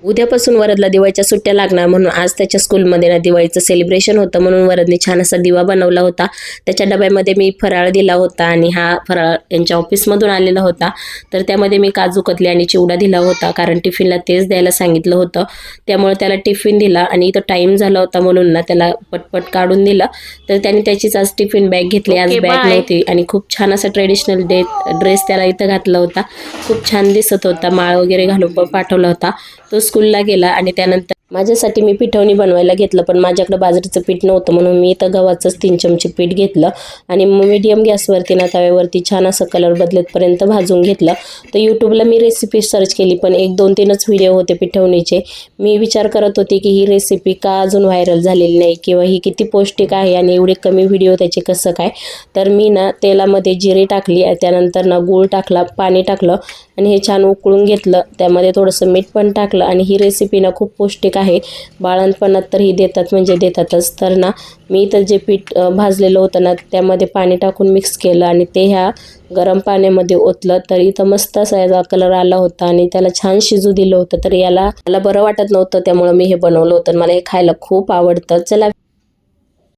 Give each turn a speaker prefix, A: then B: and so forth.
A: उद्यापासून वरदला दिवाळीच्या सुट्ट्या लागणार म्हणून आज त्याच्या स्कूलमध्ये ना दिवाळीचं सेलिब्रेशन होतं म्हणून वरदने छान असा दिवा बनवला होता। त्याच्या डब्यामध्ये मी फराळ दिला होता आणि हा फराळ यांच्या ऑफिसमधून आलेला होता। तर त्यामध्ये मी काजू कतली आणि चिवडा दिला होता कारण टिफिनला तेच द्यायला सांगितलं होतं। त्यामुळे त्याला टिफिन दिला आणि इथं टाइम झाला होता म्हणून ना त्याला पटपट काढून दिलं। तर त्याने त्याचीच आज टिफिन बॅग घेतली, आज बॅग नव्हती आणि खूप छान असा ट्रेडिशनल ड्रेस त्याला इथं घातला होता। खूप छान दिसत होता, माळ वगैरे घालून पण पाठवला होता। तो स्कूलला गेला आणि त्यानंतर माझ्यासाठी मी पिठवणी बनवायला घेतलं, पण माझ्याकडे बाजरीचं पीठ नव्हतं म्हणून मी इथं गव्हाचंच 3 चमचे पीठ घेतलं आणि मीडियम गॅसवरती ना तव्यावरती छान असं कलर बदलेपर्यंत भाजून घेतलं। तर यूट्यूबला मी रेसिपी सर्च केली पण 1, 2, 3च व्हिडिओ होते पिठवणीचे। मी विचार करत होते की ही रेसिपी का अजून व्हायरल झालेली नाही किंवा ही किती पौष्टिक आहे आणि एवढे कमी व्हिडिओ त्याचे कसं काय। तर मी ना तेलामध्ये जिरे टाकली, त्यानंतर ना गूळ टाकला, पाणी टाकलं आणि हे छान उकळून घेतलं। त्यामध्ये थोडंसं मीठ पण टाकलं आणि ही रेसिपी ना खूप पौष्टिक आहे, बाळंतपणात तर ही देतात म्हणजे देतातच। तर ना मी तर जे पीठ भाजलेलं होतं ना त्यामध्ये पाणी टाकून मिक्स केलं आणि ते ह्या गरम पाण्यामध्ये ओतलं। तर इथं मस्त असा याचा कलर आला होता आणि त्याला छान शिजू दिलं होतं। तर याला मला बरं वाटत नव्हतं त्यामुळे मी हे बनवलं होतं, मला हे खायला खूप आवडतं। चला